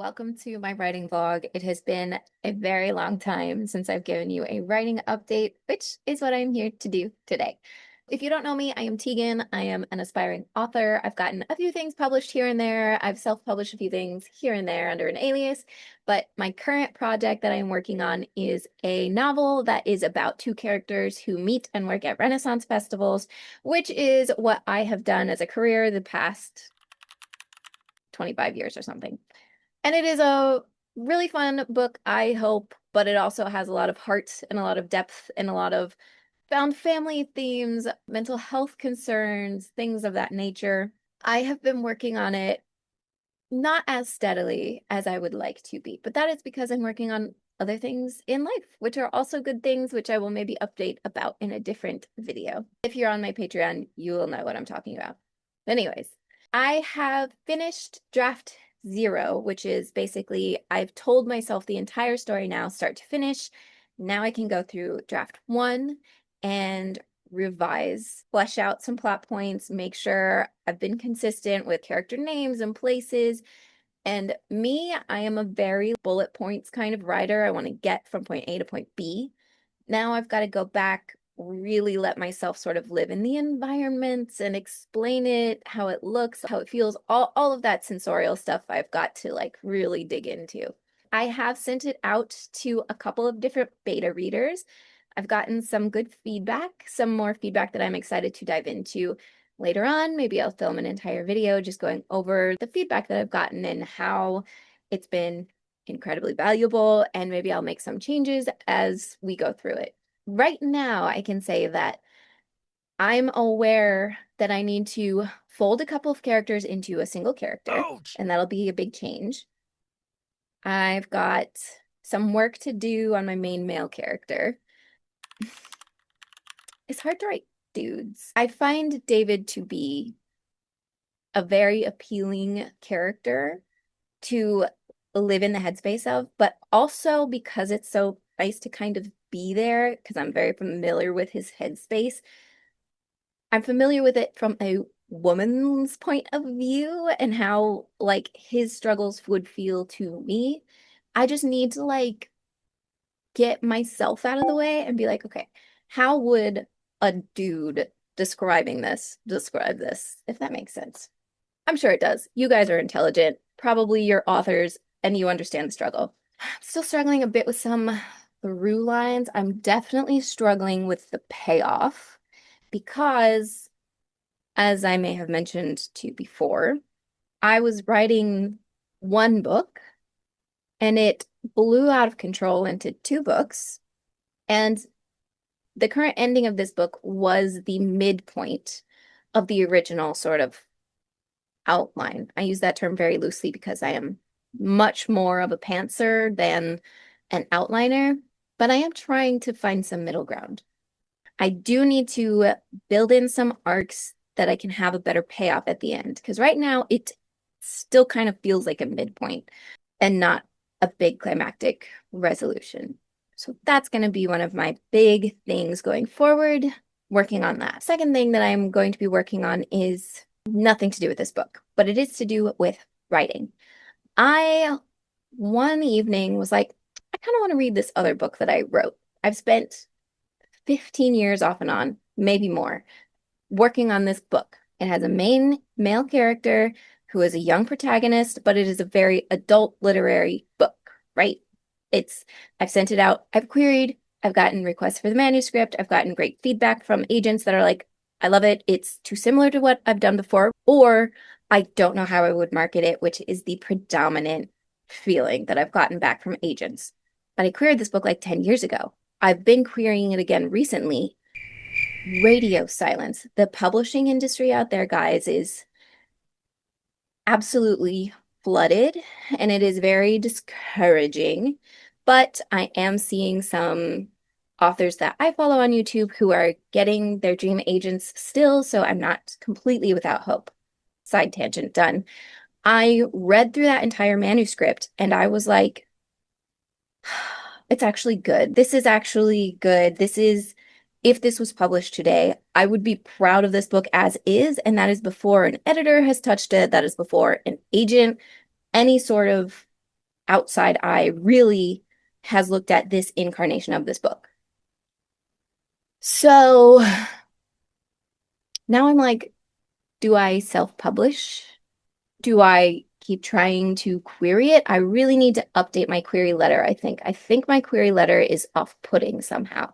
Welcome to my writing vlog. It has been a very long time since I've given you a writing update, which is what I'm here to do today. If you don't know me, I am Tegan. I am an aspiring author. I've gotten a few things published here and there. I've self-published a few things here and there under an alias, but my current project that I'm working on is a novel that is about two characters who meet and work at Renaissance festivals, which is what I have done as a career the past 25 years or something. And it is a really fun book, I hope, but it also has a lot of heart and a lot of depth and a lot of found family themes, mental health concerns, things of that nature. I have been working on it not as steadily as I would like to be, but that is because I'm working on other things in life, which are also good things, which I will maybe update about in a different video. If you're on my Patreon, you will know what I'm talking about. Anyways, I have finished draft 0, which is basically I've told myself the entire story now, start to finish. Now I can go through draft 1 and revise, flesh out some plot points, make sure I've been consistent with character names and places. And me, I am a very bullet points kind of writer. I want to get from point A to point B. Now I've got to go back, really let myself sort of live in the environments and explain it, how it looks, how it feels, all of that sensorial stuff I've got to like really dig into. I have sent it out to a couple of different beta readers. I've gotten some good feedback, some more feedback that I'm excited to dive into later on. Maybe I'll film an entire video just going over the feedback that I've gotten and how it's been incredibly valuable, and maybe I'll make some changes as we go through it. Right now, I can say that I'm aware that I need to fold a couple of characters into a single character, Ouch! and that'll be a big change. I've got some work to do on my main male character. It's hard to write dudes. I find David to be a very appealing character to live in the headspace of, but also because it's so nice to kind of be there, because I'm very familiar with his headspace. I'm familiar with it from a woman's point of view and how like his struggles would feel to me. I just need to like get myself out of the way and be like, okay, how would a dude describe this, if that makes sense? I'm sure it does. You guys are intelligent, probably you're authors, and you understand the struggle. I'm still struggling a bit with some through lines. I'm definitely struggling with the payoff because, as I may have mentioned to you before, I was writing one book and it blew out of control into two books. And the current ending of this book was the midpoint of the original sort of outline. I use that term very loosely because I am much more of a pantser than an outliner, but I am trying to find some middle ground. I do need to build in some arcs that I can have a better payoff at the end, because right now it still kind of feels like a midpoint and not a big climactic resolution. So that's going to be one of my big things going forward, working on that. Second thing that I'm going to be working on is nothing to do with this book, but it is to do with writing. I one evening was like, I kind of want to read this other book that I wrote. I've spent 15 years off and on, maybe more, working on this book. It has a main male character who is a young protagonist, but it is a very adult literary book, right? I've sent it out, I've queried, I've gotten requests for the manuscript, I've gotten great feedback from agents that are like, I love it, it's too similar to what I've done before, or I don't know how I would market it, which is the predominant feeling that I've gotten back from agents. But I queried this book like 10 years ago. I've been querying it again recently. Radio silence. The publishing industry out there, guys, is absolutely flooded and it is very discouraging. But I am seeing some authors that I follow on YouTube who are getting their dream agents still, so I'm not completely without hope. Side tangent done. I read through that entire manuscript and I was like, it's actually good. This is actually good. If this was published today, I would be proud of this book as is, and that is before an editor has touched it, that is before an agent, any sort of outside eye really has looked at this incarnation of this book. So now I'm like, do I self-publish? Do I keep trying to query it? I really need to update my query letter, I think. I think my query letter is off-putting somehow.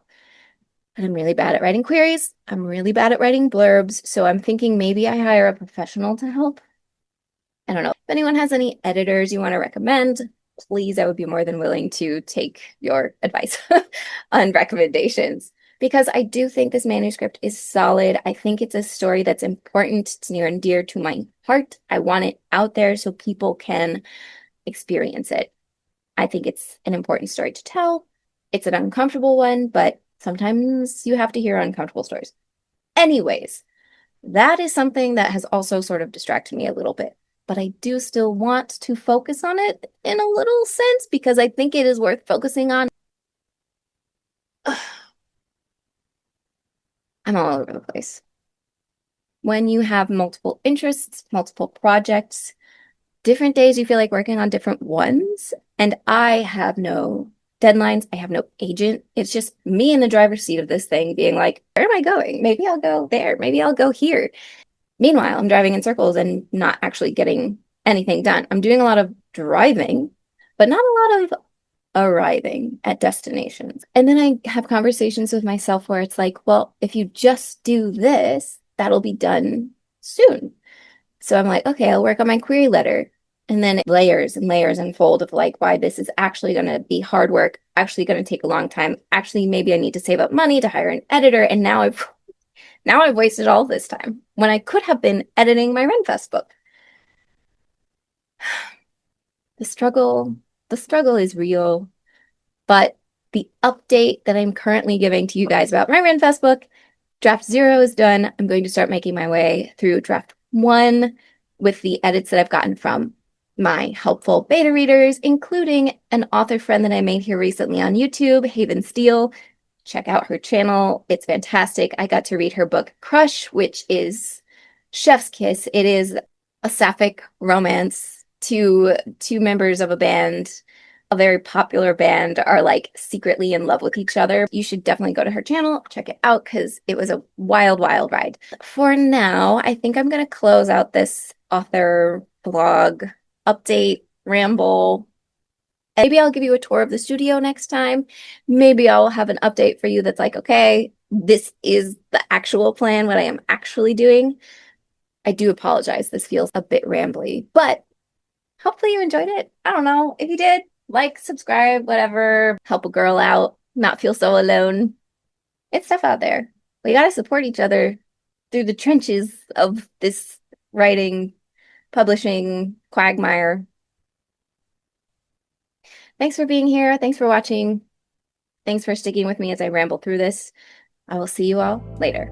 And I'm really bad at writing queries. I'm really bad at writing blurbs. So I'm thinking maybe I hire a professional to help. I don't know. If anyone has any editors you want to recommend, please, I would be more than willing to take your advice on recommendations because I do think this manuscript is solid. I think it's a story that's important. It's near and dear to my heart. I want it out there so people can experience it. I think it's an important story to tell. It's an uncomfortable one, but sometimes you have to hear uncomfortable stories. Anyways, that is something that has also sort of distracted me a little bit. But I do still want to focus on it in a little sense because I think it is worth focusing on. I'm all over the place. When you have multiple interests, multiple projects, different days you feel like working on different ones, and I have no deadlines, I have no agent. It's just me in the driver's seat of this thing being like, where am I going? Maybe I'll go there, maybe I'll go here. Meanwhile, I'm driving in circles and not actually getting anything done. I'm doing a lot of driving, but not a lot of arriving at destinations. And then I have conversations with myself where it's like, well, if you just do this, that'll be done soon. So I'm like, okay, I'll work on my query letter. And then layers and layers unfold of like why this is actually going to be hard work, actually going to take a long time. Actually, maybe I need to save up money to hire an editor. And now I've wasted all this time when I could have been editing my Ren Fest book. The struggle, the struggle is real, but the update that I'm currently giving to you guys about my Ren Fest book, draft 0 is done. I'm going to start making my way through draft 1 with the edits that I've gotten from my helpful beta readers, including an author friend that I made here recently on YouTube, Haven Steele. Check out her channel. It's fantastic. I got to read her book Crush, which is chef's kiss. It is a sapphic romance. Two members of a band, a very popular band, are like secretly in love with each other. You should definitely go to her channel, check it out because it was a wild, wild ride. For now, I think I'm going to close out this author blog update ramble. Maybe I'll give you a tour of the studio next time. Maybe I'll have an update for you that's like, okay, this is the actual plan, what I am actually doing. I do apologize. This feels a bit rambly, but hopefully you enjoyed it. I don't know. If you did, like, subscribe, whatever, help a girl out, not feel so alone. It's tough out there. We got to support each other through the trenches of this writing, publishing quagmire. Thanks for being here. Thanks for watching. Thanks for sticking with me as I ramble through this. I will see you all later.